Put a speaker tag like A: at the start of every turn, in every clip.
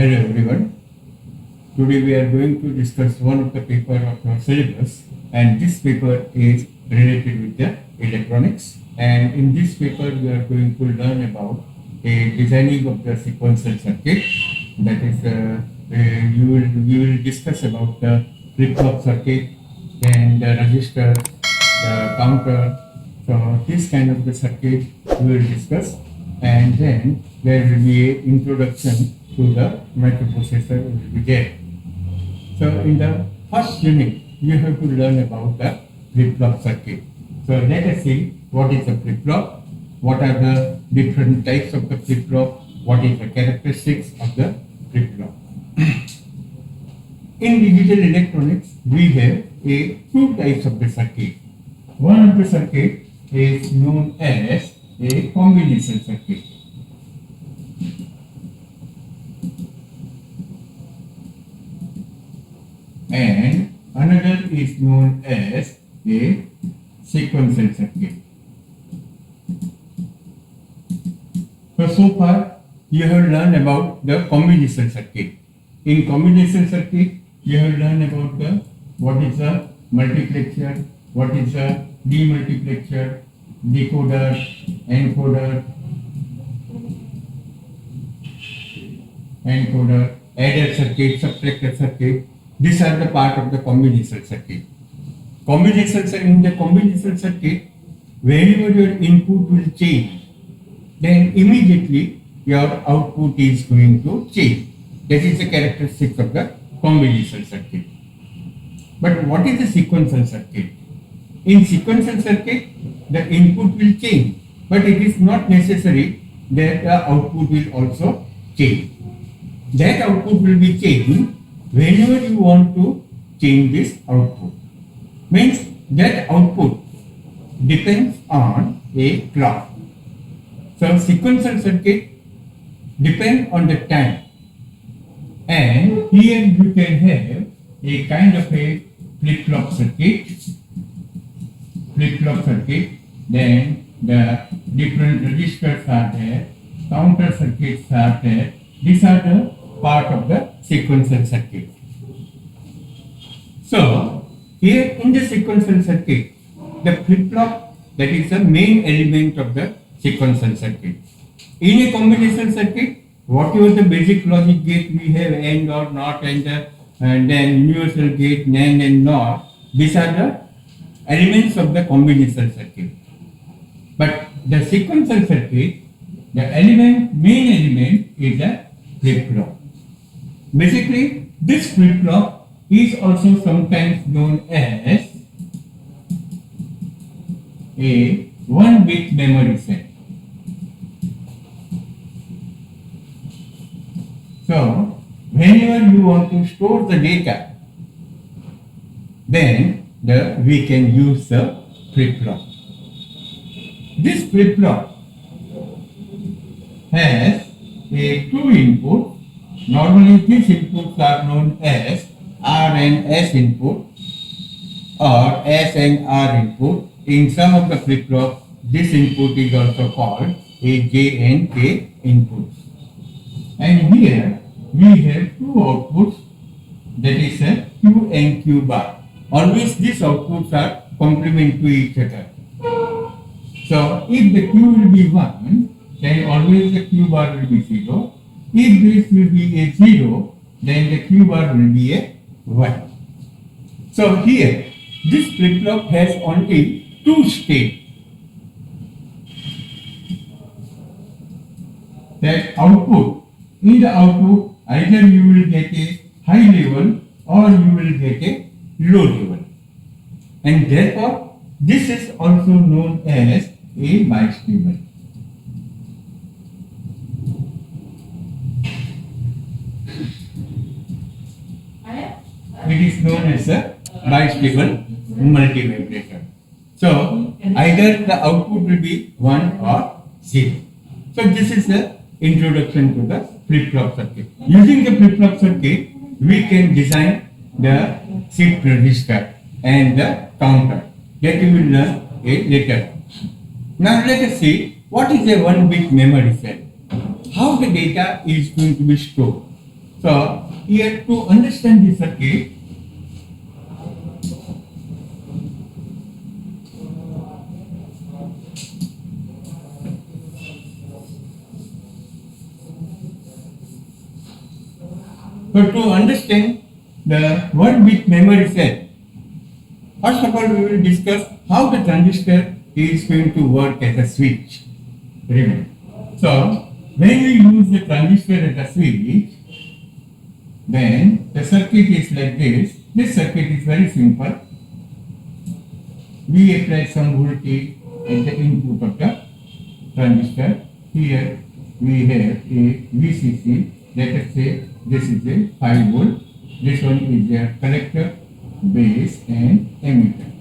A: Hello everyone. Today we are going to discuss one of the paper of our syllabus, and this paper is related with the electronics. And in this paper we are going to learn about a designing of the sequential circuit. That is, you will discuss about the flip-flop circuit, then the resistor, the counter. So this kind of the circuit we will discuss, and then there will be a introduction to the microprocessor will be there. So in the first unit, you have to learn about the flip-flop circuit. So let us see what is a flip-flop, what are the different types of the flip-flop, what is the characteristics of the flip-flop. In digital electronics, we have two types of the circuit. One of the circuit is known as a combination circuit. And another is known as a sequential circuit. So far you have learned about the combination circuit. In combination circuit, you have learned about what is the multiplexer, what is the demultiplexer, decoder, encoder, adder circuit, subtractor circuit. These are the part of the combination circuit. In the combination circuit, whenever your input will change, then immediately your output is going to change. That is the characteristic of the combination circuit. But what is the sequential circuit? In sequential circuit, the input will change, but it is not necessary that the output will also change. That output will be changing whenever you want to change this output. Means that output depends on a clock. So sequential circuit depends on the time, and here you can have a kind of a flip-flop circuit, then the different registers are there, counter circuits are there. These are the part of the sequential circuit. So here in the sequential circuit, the flip-flop, that is the main element of the sequential circuit. In a combination circuit, whatever the basic logic gate we have, AND or NOT, and then universal gate, NAND and NOR, these are the elements of the combination circuit. But the sequential circuit, the main element is the flip-flop. Basically, this flip-flop is also sometimes known as a 1-bit memory cell. So, whenever you want to store the data, then we can use the flip-flop. This flip-flop has a two input. Normally these inputs are known as R and S input or S and R input. In some of the flip-flops, this input is also called a J and K inputs. And here we have two outputs, that is a Q and Q bar. Always these outputs are complement to each other. So if the Q will be 1, then always the Q bar will be 0. If this will be a 0, then the Q bar will be a 1. So here, this flip-flop has only two states. That output, in the output, either you will get a high level or you will get a low level. And therefore, this is also known as a bistable. It is known as a bistable multivibrator. So either the output will be 1 or 0. So this is the introduction to the flip-flop circuit. Using the flip-flop circuit, we can design the shift register and the counter. That you will learn later. Now let us see what is a 1-bit memory cell. How the data is going to be stored. So here to understand the circuit, so to understand the 1-bit memory cell, first of all we will discuss how the transistor is going to work as a switch. Remember. So when we use the transistor as a switch, then the circuit is like this. This circuit is very simple. We apply some voltage at the input of the transistor. Here we have a VCC. Let us say this is a 5 volt. This one is a collector, base and emitter.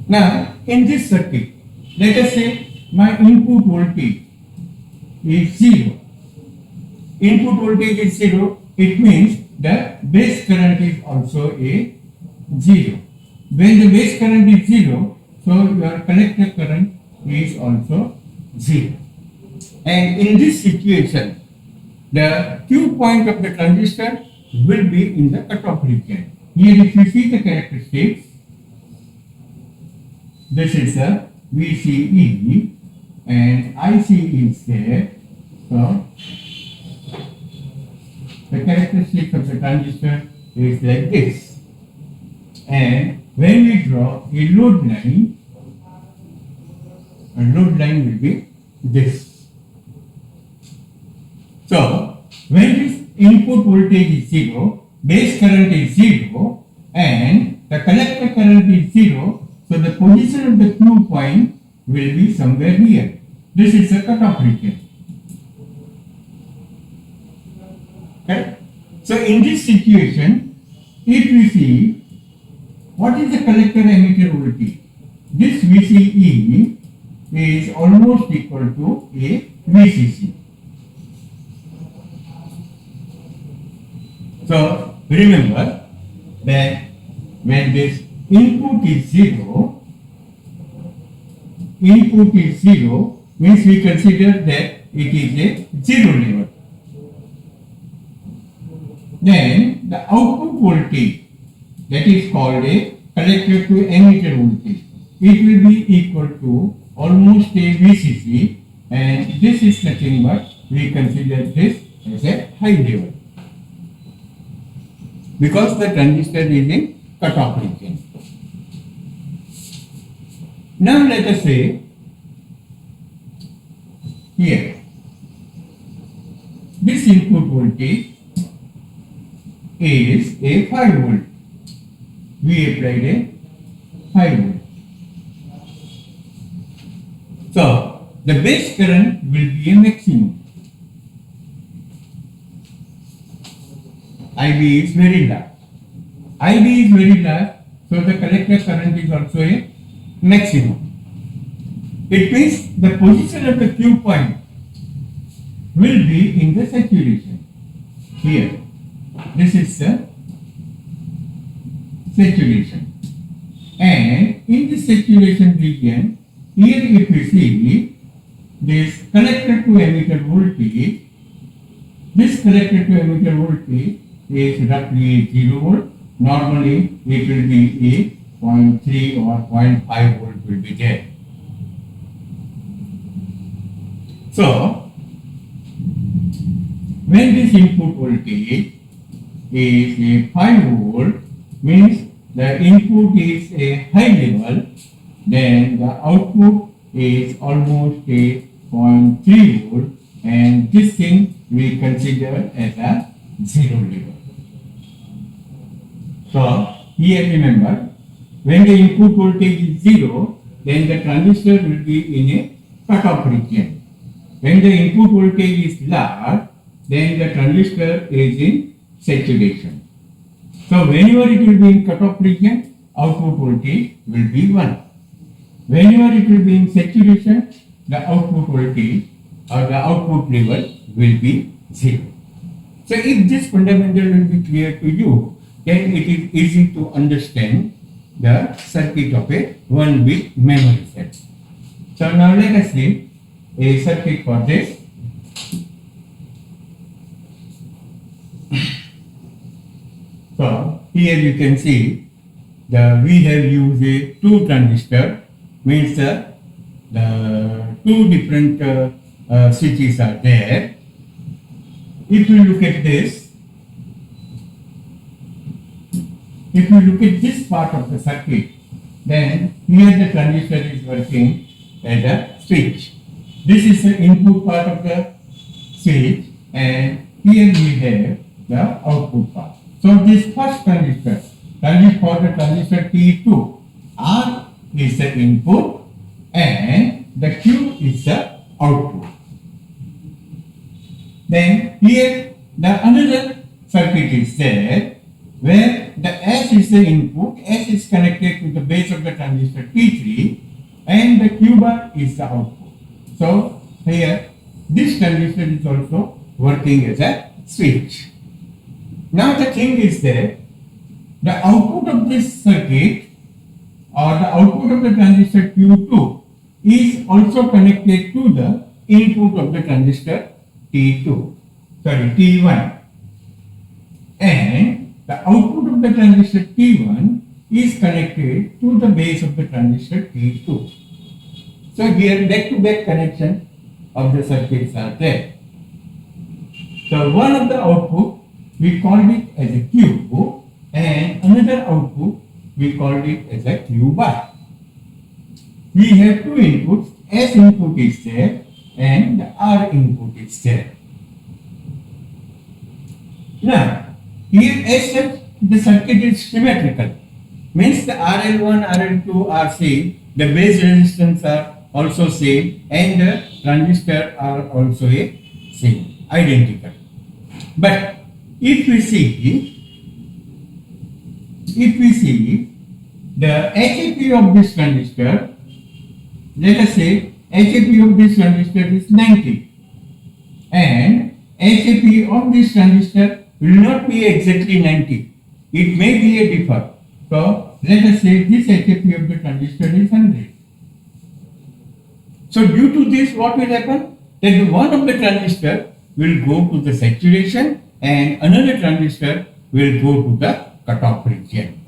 A: Now in this circuit, let us say my input voltage is 0. Input voltage is 0, it means the base current is also a 0. When the base current is 0, so your collector current is also 0. And in this situation, the Q point of the transistor will be in the cutoff region. Here if you see the characteristics, this is a VCE and IC is there. So the characteristics of the transistor is like this. And when we draw a load line will be this. So when this input voltage is 0, base current is 0 and the collector current is 0, so the position of the Q point will be somewhere here. This is the cutoff region. Okay? So in this situation, if we see what is the collector emitter voltage, this VCE is almost equal to a VCC. So remember that when this input is 0 means we consider that it is a 0 level. Then the output voltage, that is called a collector to emitter voltage, it will be equal to almost a VCC, and this is nothing but we consider this as a high level because the transistor is in cutoff region. Now let us say here this input voltage is a 5 volt. We applied a 5 volt. So the base current will be a maximum. IB is very large. IB is very large, so the collector current is also a maximum. It means the position of the Q point will be in the saturation. Here, this is the saturation. And in the saturation region, here if we see this collector to emitter voltage, this collector to emitter voltage is roughly 0 volt. Normally it will be a 0.3 or 0.5 volt will be there. So when this input voltage is a 5 volt, means the input is a high level, then the output is almost a 0.3 volt, and this thing we consider as a 0 level. So here remember, when the input voltage is 0, then the transistor will be in a cutoff region. When the input voltage is large, then the transistor is in saturation. So whenever it will be in cutoff region, output voltage will be 1. Whenever it will be in saturation, the output voltage or the output level will be 0. So if this fundamental will be clear to you, then it is easy to understand the circuit of a 1-bit memory cell. So now let us see a circuit for this. So here you can see we have used a two transistor, means the two different switches are there. If you look at this, if you look at this part of the circuit, then here the transistor is working as a switch. This is the input part of the switch, and here we have the output part. So this first transistor, for the transistor T2, R is the input and the Q is the output. Then here the another circuit is there where the S is the input, S is connected to the base of the transistor T3 and the Q bar is the output. So here this transistor is also working as a switch. Now the thing is that the output of this circuit or the output of the transistor Q2 is also connected to the input of the transistor T1, and the output of the transistor T1 is connected to the base of the transistor T2. So here back-to-back connection of the circuits are there. So one of the output we called it as a Q, and another output we called it as a Q bar. We have two inputs, S input is there and the R input is there. Now, here as such the circuit is symmetrical, means the RL1, RL2, RC, the base resistance are also same and the transistor are also a same, identical. But if we see the HAP of this transistor, let us say HAP of this transistor is 90 and HAP of this transistor will not be exactly 90. It may be a differ. So let us say this HAP of the transistor is 100. So due to this, what will happen? That one of the transistor will go to the saturation and another transistor will go to the cutoff region.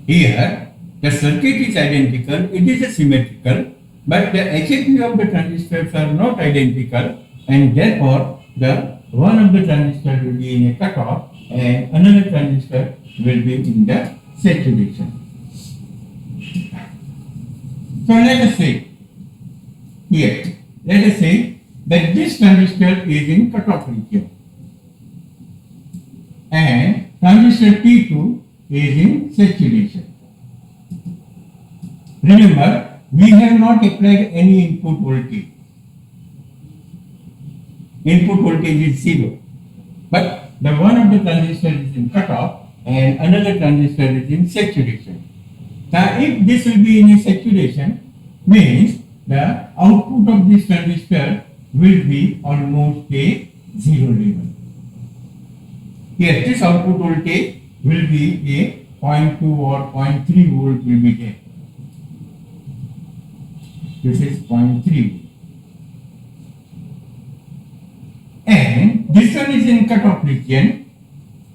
A: Here the circuit is identical, it is a symmetrical, but the HAP of the transistors are not identical, and therefore the one of the transistor will be in a cutoff and another transistor will be in the saturation. So let us say here, let us say that this transistor is in cutoff region and transistor T2 is in saturation. Remember, we have not applied any input voltage. Input voltage is 0. But the one of the transistors is in cutoff and another transistor is in saturation. Now, if this will be in a saturation, means the output of this transistor will be almost a 0 level. Here, this output voltage will be a 0.2 or 0.3 volt will be there. This is 0.3. And this one is in cutoff region,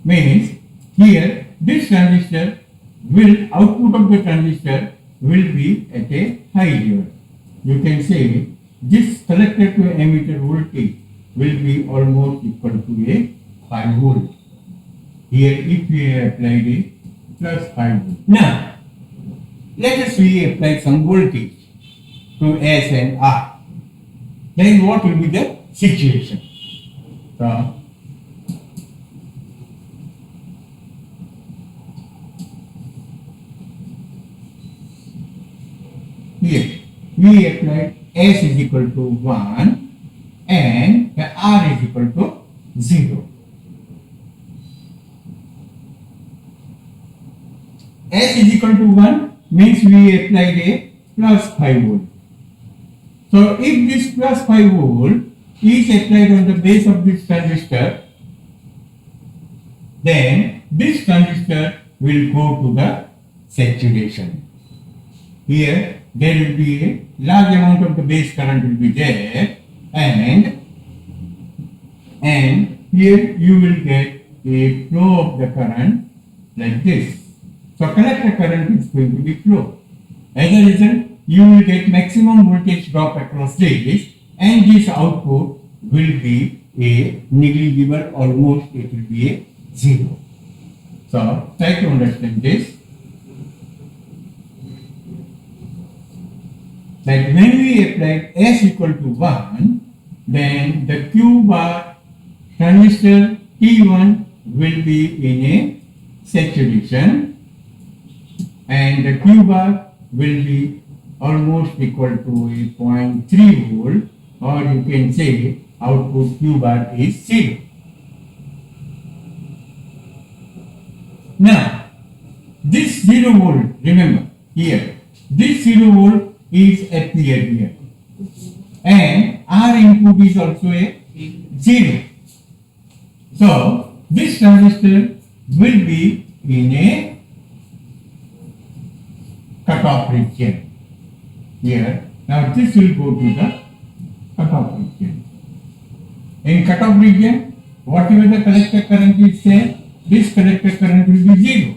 A: means here this transistor will, output of the transistor will be at a high level. You can say this collector to emitter voltage will be almost equal to a 5 volt. Here if we have applied a plus 5 volt. Now, let us apply some voltage to S and R. Then what will be the situation? So, here we applied S is equal to 1 and the R is equal to 0. S is equal to 1 means we applied a plus 5 volt. So if this plus 5 volt is applied on the base of this transistor, then this transistor will go to the saturation. Here there will be a large amount of the base current will be there, and here you will get a flow of the current like this. So collector current is going to be flow. As a result, you will get maximum voltage drop across this, and this output will be a negligible, almost it will be a zero. So try to understand this. That when we apply S equal to 1, then the Q bar transistor T1 will be in a saturation, and the Q bar will be almost equal to a 0.3 volt, or you can say output Q bar is 0. Now, this 0 volt, remember here, this 0 volt is appeared here, and R input is also a 0. So, this transistor will be in a cutoff region here. Now, this will go to the cutoff region. In cutoff region, whatever the collector current is there, this collector current will be 0.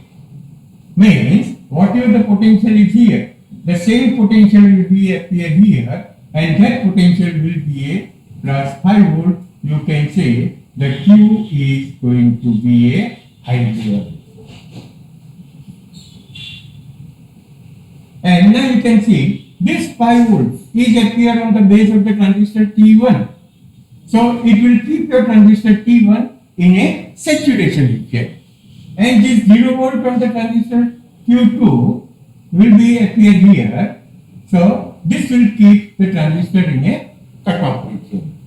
A: Means, whatever the potential is here, the same potential will be appear here, and that potential will be a plus 5 volt. You can say the Q is going to be a high level. And now you can see this 5 volt is appear on the base of the transistor T1. So it will keep the transistor T1 in a saturation region. And this 0 volt on the transistor Q2 will be appear here. So this will keep the transistor in a cutoff region.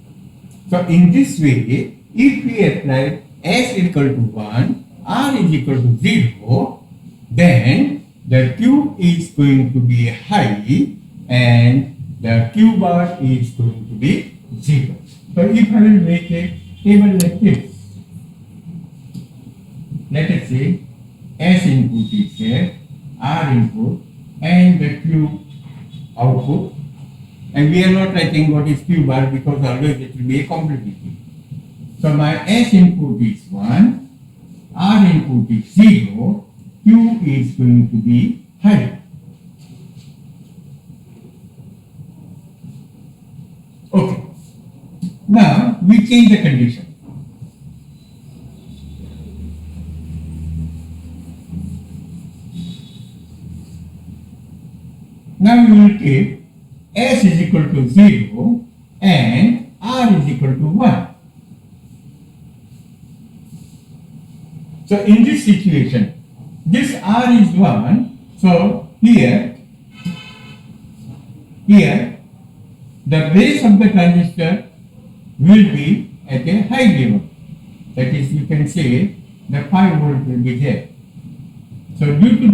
A: So in this way, if we apply S equal to 1, R is equal to 0, then the Q is going to be high and the Q bar is going to be 0. So if I will make a table like this, let us say S input is there, R input, and the Q output. And we are not writing what is Q bar because always it will be a complicated. So my S input is 1, R input is 0, Q is going to be high. Okay. Now we change the condition. Now we will take S is equal to 0 and R is equal to 1. So in this situation, this R is 1. So here the base of the transistor will be at a high level. That is, you can say the 5 volt will be there. So due to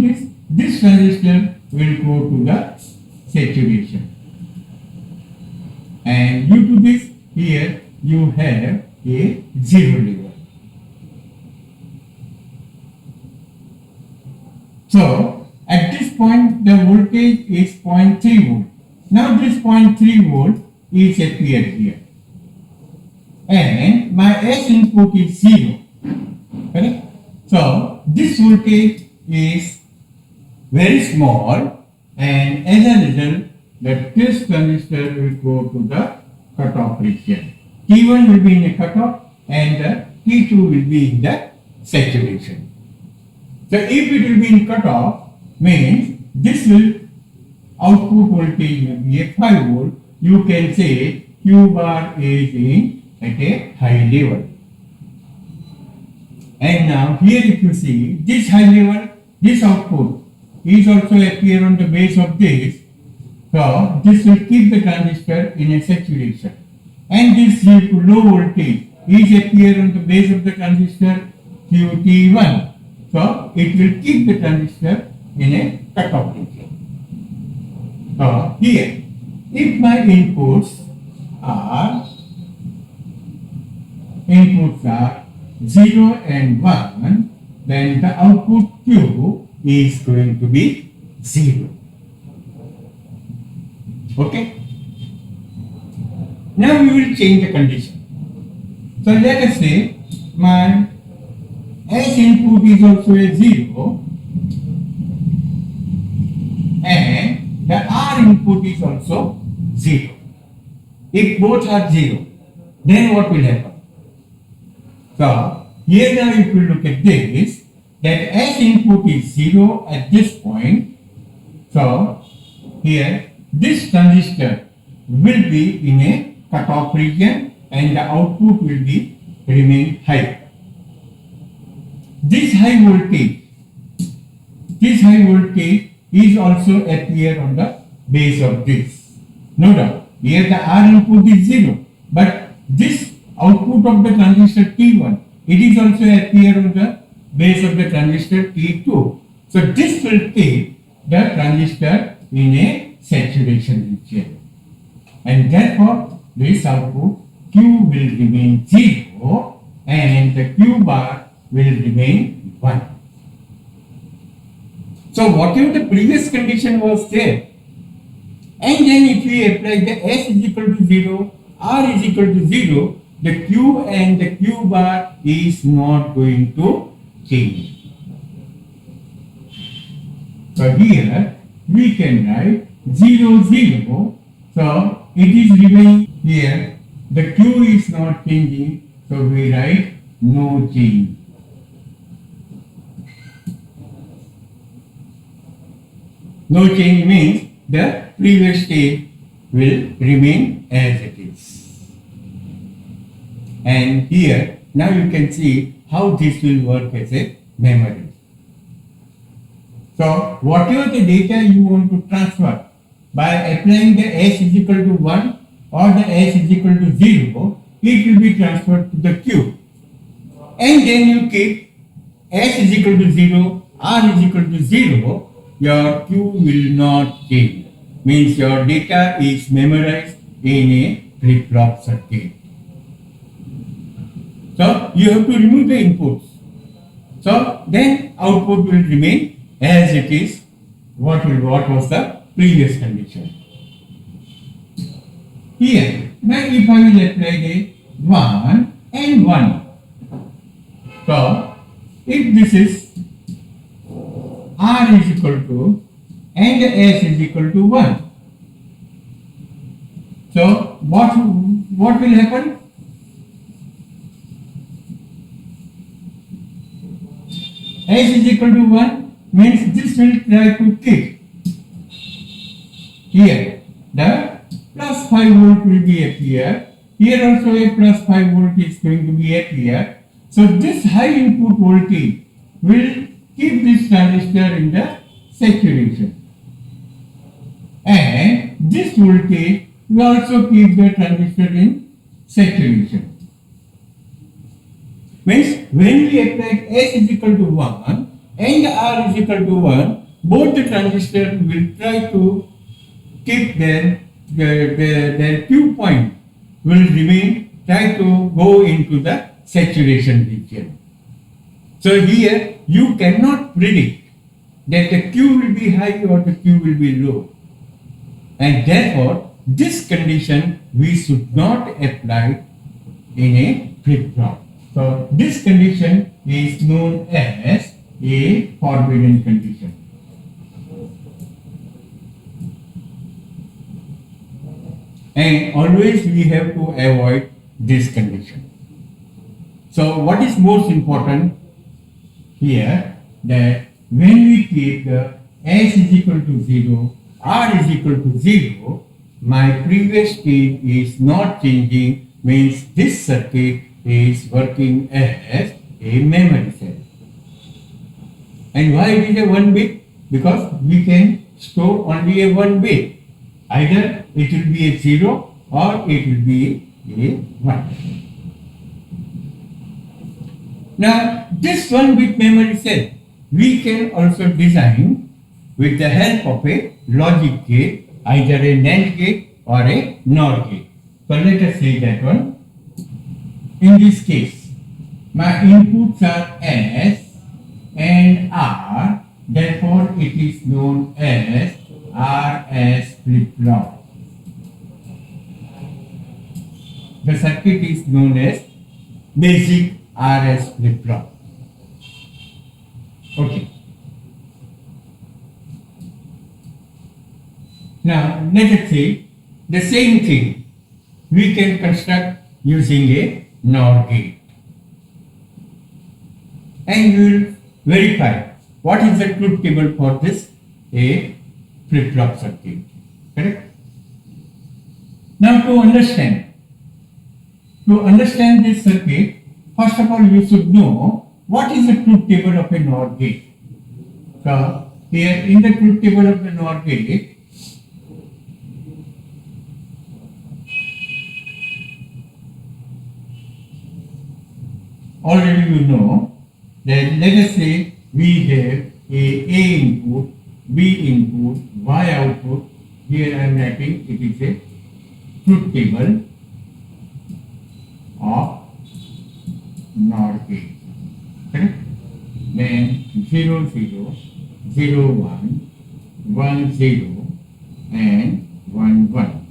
A: this transistor will go to the saturation. And due to this, here you have a 0 level. So at this point the voltage is 0.3 volt. Now this 0.3 volt is appeared here. And my S input is 0. Correct? So this voltage is very small, and as a result, this transistor will go to the cutoff region. T1 will be in a cutoff and the T2 will be in the saturation. So if it will be in cutoff, means this will output voltage will be a 5 volt. You can say Q bar is in at a high level. And now here if you see this high level, this output is also appear on the base of this. So this will keep the transistor in a saturation. And this low voltage is appear on the base of the transistor QT1. So it will keep the transistor in a cutoff region. So here, if my inputs are 0 and 1, then the output Q is going to be 0. Okay? Now we will change the condition. So let us say my input is also a 0 and the R input is also 0. If both are 0, then what will happen? So here now if you look at this, that S input is 0 at this point. So here this transistor will be in a cutoff region and the output will be remain high. This high voltage is also appear on the base of this. No doubt. Here the R input is 0, but this output of the transistor T1, it is also appear on the base of the transistor T2. So this will keep the transistor in a saturation region, and therefore this output Q will remain 0 and the Q bar will remain 1. So whatever the previous condition was there, and then if we apply the S is equal to 0, R is equal to 0, the Q and the Q bar is not going to change. So here we can write 0, 0. So it is remaining here. The Q is not changing. So we write no change. No change means the previous state will remain as it is. And here now you can see how this will work as a memory. So whatever the data you want to transfer, by applying the S is equal to 1 or the S is equal to 0, it will be transferred to the Q. And then you keep S is equal to 0, R is equal to 0, your Q will not change. Means your data is memorized in a flip-flop circuit. So you have to remove the inputs. So then output will remain as it is. What was the previous condition? Here, now if I will apply the 1 and 1. So if this is R is equal to and S is equal to 1. So what will happen? S is equal to 1 means this will try to keep. Here the plus 5 volt will be appear. Here also a plus 5 volt is going to be appear. So this high input voltage will keep this transistor in the saturation. And this voltage will also keep the transistor in saturation. Means when we apply S is equal to 1 and R is equal to 1, both the transistors will try to keep their Q point will remain, try to go into the saturation region. So here you cannot predict that the Q will be high or the Q will be low. And therefore, this condition we should not apply in a flip-flop. So this condition is known as a forbidden condition. And always we have to avoid this condition. So what is most important here, that when we keep the S is equal to 0, R is equal to 0, my previous state is not changing, means this circuit is working as a memory cell. And why it is a 1 bit? Because we can store only a 1 bit. Either it will be a 0 or it will be a 1. Now this 1 bit memory cell we can also design with the help of a logic gate, either a NAND gate or a NOR gate. So let us say that one. In this case, my inputs are S and R, therefore it is known as RS flip-flop. The circuit is known as basic RS flip-flop. Okay. Now let us say the same thing we can construct using a NOR gate. And we will verify what is the truth table for this a flip-flop circuit. Correct? Now to understand this circuit, first of all you should know what is the truth table of a NOR gate. So here in the truth table of the NOR gate, already you know that let us say we have A input, B input, Y output. Here I am writing it is a truth table of NOR gate. Correct? Then 0 0, 0 1, 1 0 and 1 1.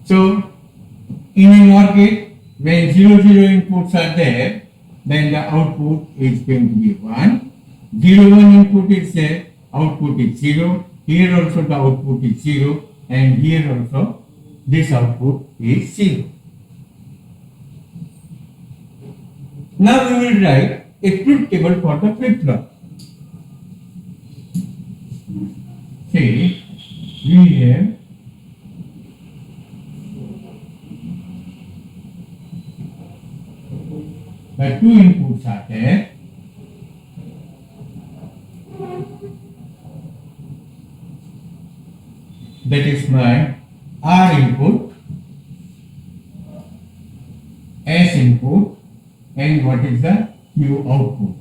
A: So in a NOR gate, when 0 0 inputs are there, then the output is going to be 1. 0 1 input is there, output is 0. Here also the output is 0, and here also this output is 0. Now we will write a truth table for the flip-flop. Say we have the two inputs are there. That is my R input, S input, and what is the Q output.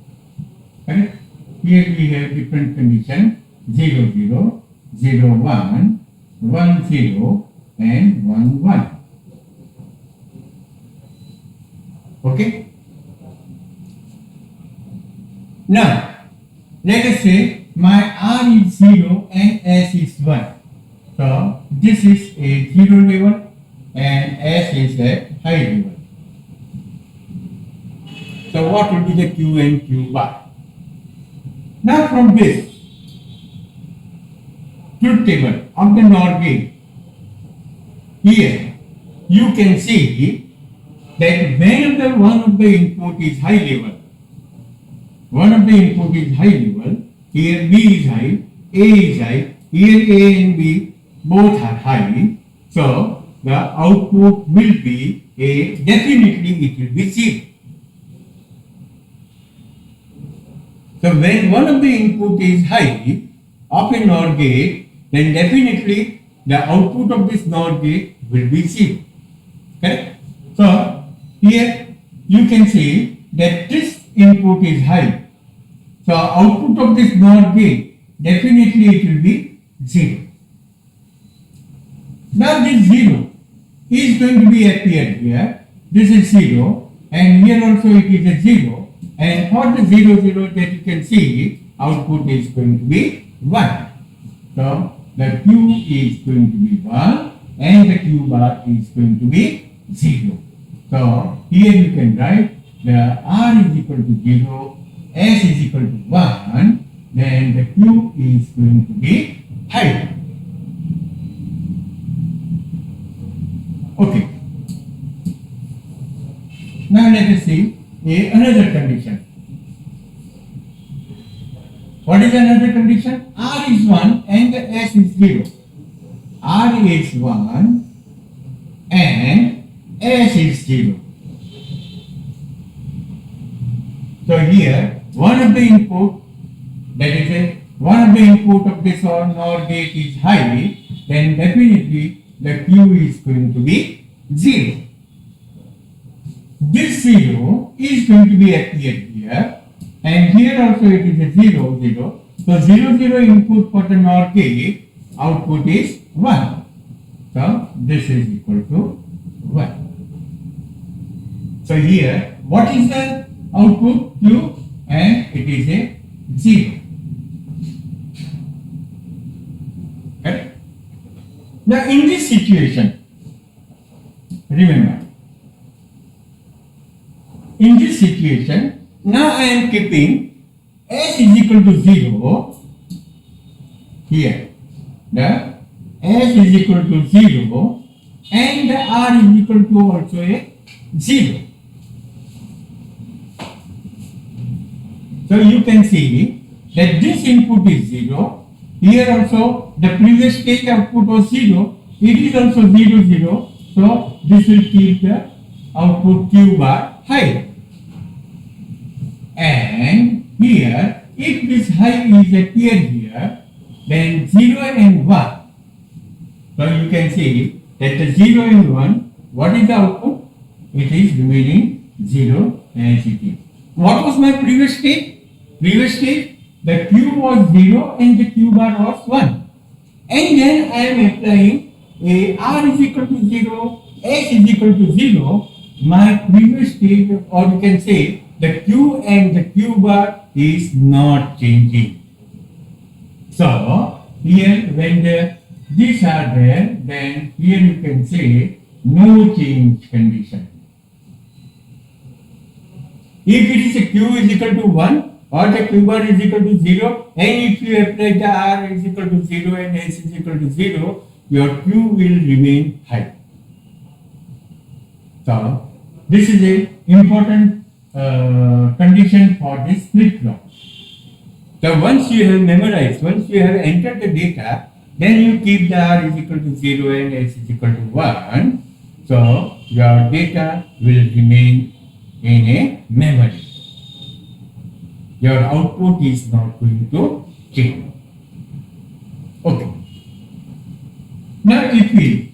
A: Correct? Here we have different condition 0 0, 0 1, 1 0 and 1 1. Okay? Now, let us say my R is 0 and S is 1. So, this is a 0 level and S is a high level. So, what will be the Q and Q bar? Now, from this truth table of the NOR gate, here you can see that whenever one of the input is high level, here B is high, A is high, here A and B both are high, so the output will be A, definitely it will be 0. So when one of the input is high of a NOR gate, then definitely the output of this NOR gate will be 0. Correct? So here you can see that this input is high. So output of this NOR gate, definitely it will be 0. Now this 0 is going to be appeared here. This is 0 and here also it is a 0. And for the 0 0 that you can see, output is going to be 1. So the Q is going to be 1 and the Q bar is going to be 0. So here you can write the R is equal to 0, S is equal to 1, then the Q is going to be high. Okay. Now let us see another condition. What is another condition? R is 1 and the S is 0. R is 1 and S is 0. So here one of the input, that is one of the input of this NOR gate is high, then definitely the Q is going to be 0. This 0 is going to be appeared here, and here also it is a 0 0. So 0 0 input for the NOR gate, output is 1. So this is equal to 1. So here what is the output? Q, and it is a 0. Correct? Now in this situation, remember, in this situation, now I am keeping S is equal to 0 here. The S is equal to 0 and the R is equal to also a 0. So you can see that this input is 0. Here also the previous stage output was 0. It is also 0, 0. So this will keep the output Q bar high. And here, if this high is appeared here, then 0 and 1. So you can see that the 0 and 1, what is the output? It is remaining 0 as it is. What was my previous state? Previous state, the Q was 0 and the Q bar was 1. And then I am applying a R is equal to 0, S is equal to 0. My previous state, or you can say, the Q and the Q bar is not changing. So, here when these are there, then here you can say no change condition. If it is a Q is equal to 1 or the Q bar is equal to 0, and if you apply the R is equal to 0 and S is equal to 0, your Q will remain high. So, this is an important condition for this flip-flop. So once you have memorized, once you have entered the data, then you keep the R is equal to 0 and S is equal to 1. So your data will remain in a memory. Your output is not going to change. Okay. Now if we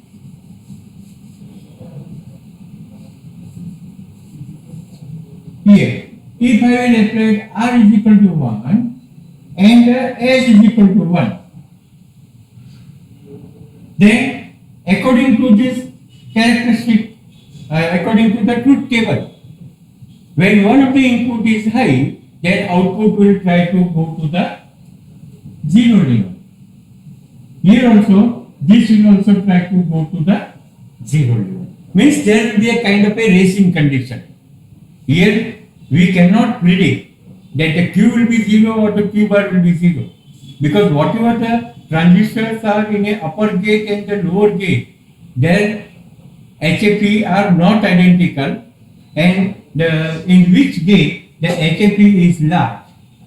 A: here, if I will apply R is equal to 1 and S is equal to 1, then according to this characteristic, according to the truth table, when one of the input is high, then output will try to go to the 0 level. Here also, this will also try to go to the 0 level. Means there will be a kind of a racing condition. Here we cannot predict that the Q will be 0 or the Q bar will be 0, because whatever the transistors are in a upper gate and the lower gate, their HFE are not identical, and in which gate the HFE is large,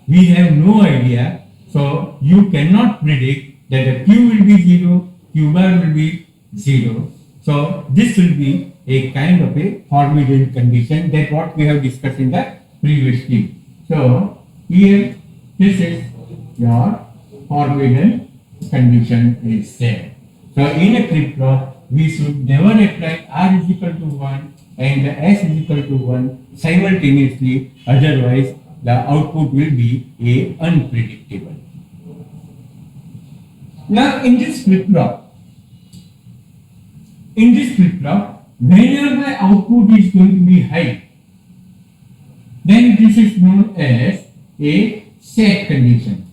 A: we have no idea. So you cannot predict that the Q will be 0, Q bar will be 0. So this will be a kind of a forbidden condition, that what we have discussed in the previous clip. So here this is your forbidden condition is there. So in a flip-flop we should never apply R is equal to 1 and S is equal to 1 simultaneously, otherwise the output will be a unpredictable. Now in this flip-flop, whenever my output is going to be high, then this is known as a set condition.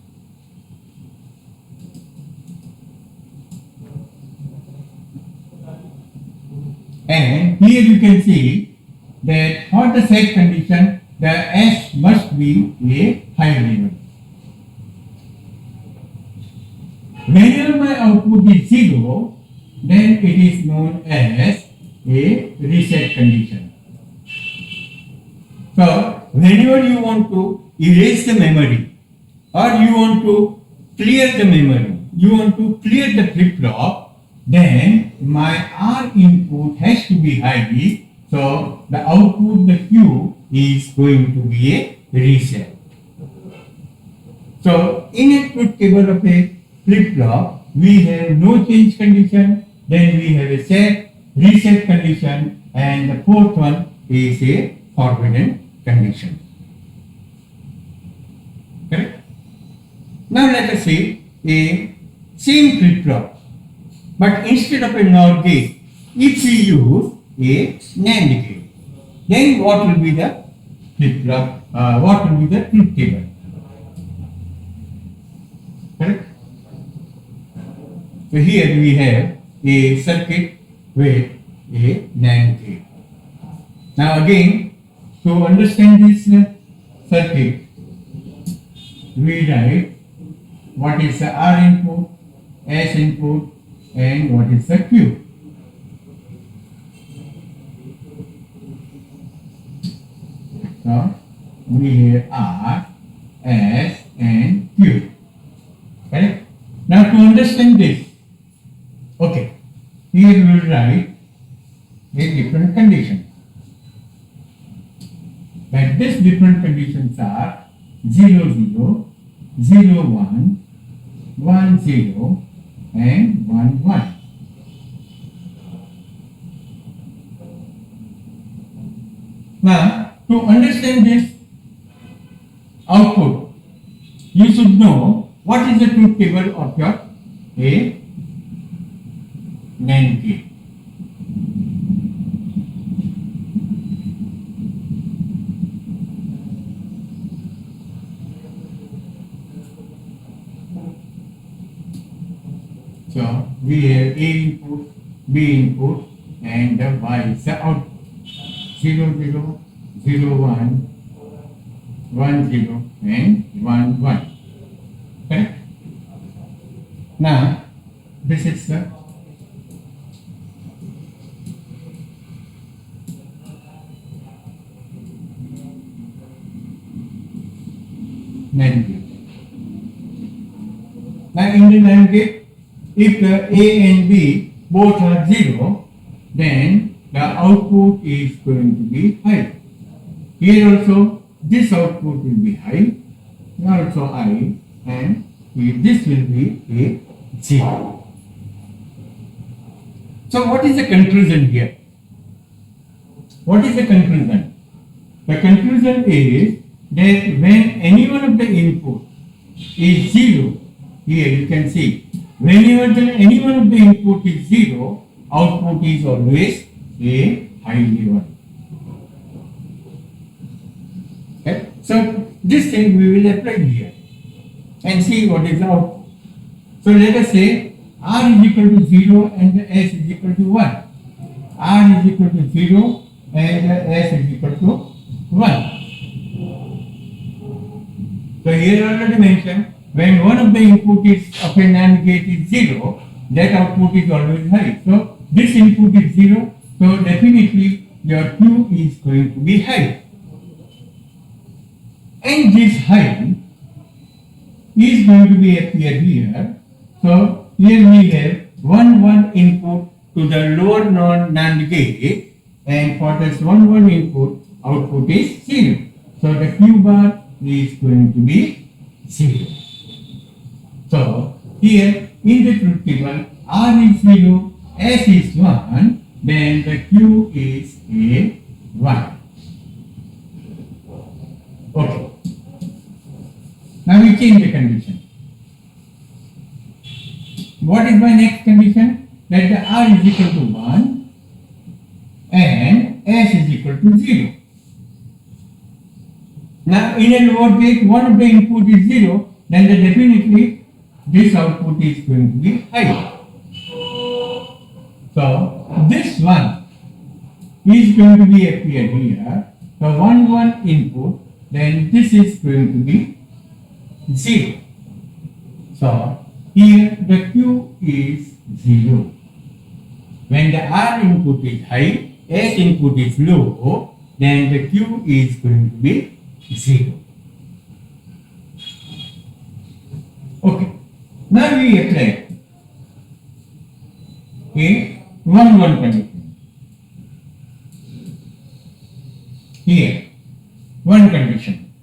A: And here you can see that for the set condition, the S must be a high level. Whenever my output is 0, then it is known as a reset condition. So, whenever you want to erase the memory or you want to clear the memory, you want to clear the flip-flop, then my R input has to be high, so the output, the Q, is going to be a reset. So, in a truth table of a flip-flop, we have no change condition, then we have a set, reset condition, and the fourth one is a forbidden condition. Correct? Now let us see a same flip-flop, but instead of a NOR gate, if we use a NAND gate, then what will be the flip-flop, what will be the truth table? Correct? So here we have a circuit with a NAND gate. Now again, to understand this circuit, we write what is the R input, S input, and what is the Q. So we have R, S, and Q. Correct? Now to understand this, okay, here we will write a different condition. That these different conditions are 0, 0, 0, 1, 1, 0, and 1, 1. Now, to understand this output, you should know what is the truth table of your a NAND gate. So we have A input, B input, and the Y is the output. 0, 0, 0, 1, 1, 0, and 1, 1. Correct? Now, this is the NAND gate. Now, in the NAND gate, if the A and B both are 0, then the output is going to be high. Here also, this output will be high, here also high, and here this will be a 0. So what is the conclusion here? What is the conclusion? The conclusion is that when any one of the input is 0, here you can see, whenever any one of the input is 0, output is always a high level. Okay? So this thing we will apply here and see what is the output. So let us say R is equal to 0 and S is equal to 1. R is equal to 0 and S is equal to 1. So here already mentioned, when one of the input is of a NAND gate is 0, that output is always high. So this input is 0, so definitely your Q is going to be high. And this high is going to be appear here. So here we have 1, 1 input to the lower NAND gate, and for this 1, 1 input, output is 0. So the Q bar is going to be 0. So here in the truth table, R is 0, S is 1, then the Q is a 1. Okay. Now we change the condition. What is my next condition? That the R is equal to 1 and S is equal to 0. Now in a lower gate, one of the input is 0, then definitely this output is going to be high. So this one is going to be appear here. So 1, 1 input, then this is going to be 0. So here the Q is 0. When the R input is high, S input is low, then the Q is going to be 0. Okay. Now we apply a 1, 1 condition. Here, 1 condition.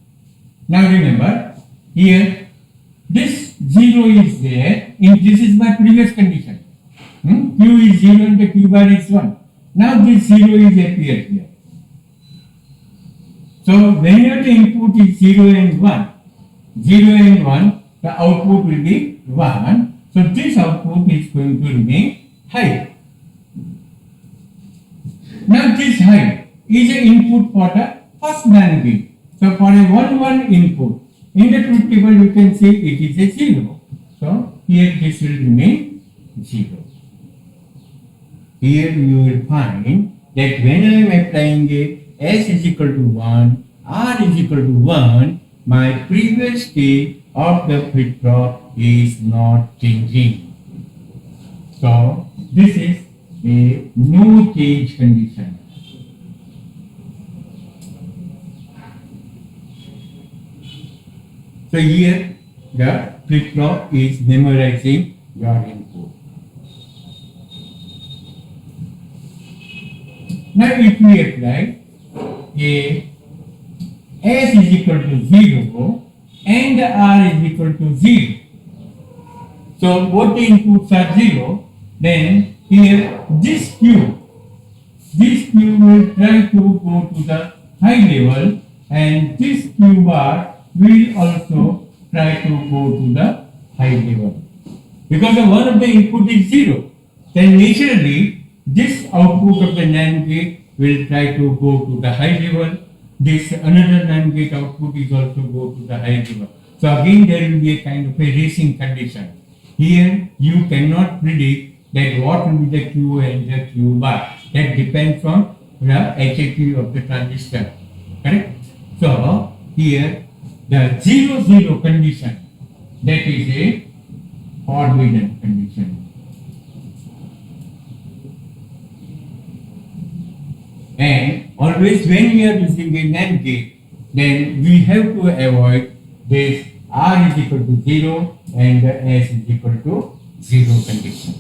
A: Now remember, here this 0 is there, this is my previous condition. Q is 0 and the Q bar is 1. Now this 0 is appeared here. So whenever the input is 0 and 1, 0 and 1, the output will be 1. So this output is going to remain high. Now this high is an input for the first NAND gate. So for a 1, 1 input, in the truth table you can see it is a 0. So here this will remain 0. Here you will find that when I am applying a S is equal to 1, R is equal to 1, my previous state of the flip-flop is not changing. So this is a no change condition. So here the flip-flop is memorizing your input. Now if we apply a S is equal to 0 and R is equal to 0. So both the inputs are 0, then here this Q will try to go to the high level and this Q bar will also try to go to the high level. Because one of the input is 0, then naturally this output of the NAND gate will try to go to the high level. This another NAND gate output is also go to the high level. So again there will be a kind of a racing condition. Here you cannot predict that what will be the Q and the Q bar. That depends on the HAQ of the transistor. Correct? So here the 0 condition, that is a forbidden condition. And always when we are using a NAND gate, then we have to avoid this R is equal to 0 and S is equal to 0 condition.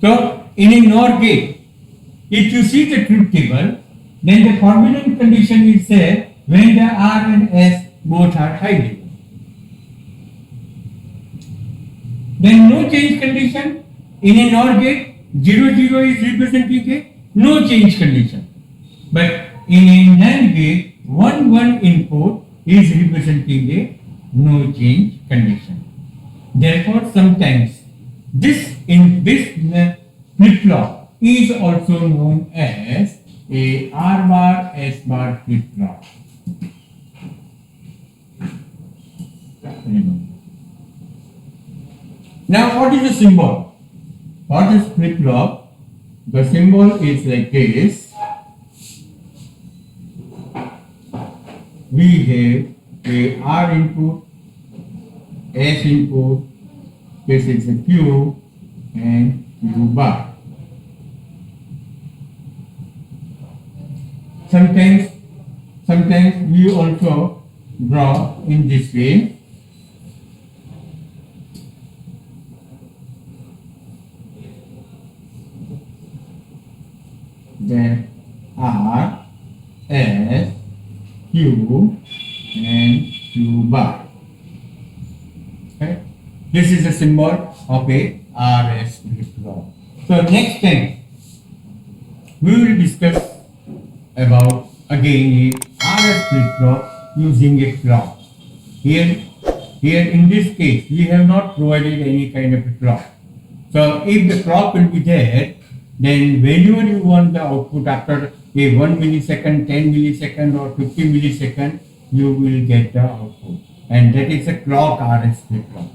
A: So in a NOR gate, if you see the truth table, then the forbidden condition is there when the R and S both are high level. Then no change condition in a NOR gate, 0 0 is representing a no change condition. But in a NAND gate, 1 1 input is representing a no change condition. Therefore, sometimes this flip-flop is also known as a R bar S bar flip-flop. Now, what is the symbol? What is flip-flop? The symbol is like this. We have a R input, S input, this is a Q and Q bar. Sometimes we also draw in this way. Then R, S, Q and Q bar. Okay? This is a symbol of a RS flip-flop. So next time we will discuss about again a RS flip-flop using a clock. Here in this case we have not provided any kind of a clock. So if the clock will be there, then whenever you want the output after a 1 millisecond, 10 millisecond or 50 millisecond, you will get the output. And that is a clock RS flip-flop.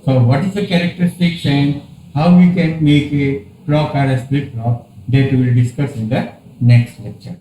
A: So what is the characteristics and how we can make a clock RS flip-flop, that we will discuss in the next lecture.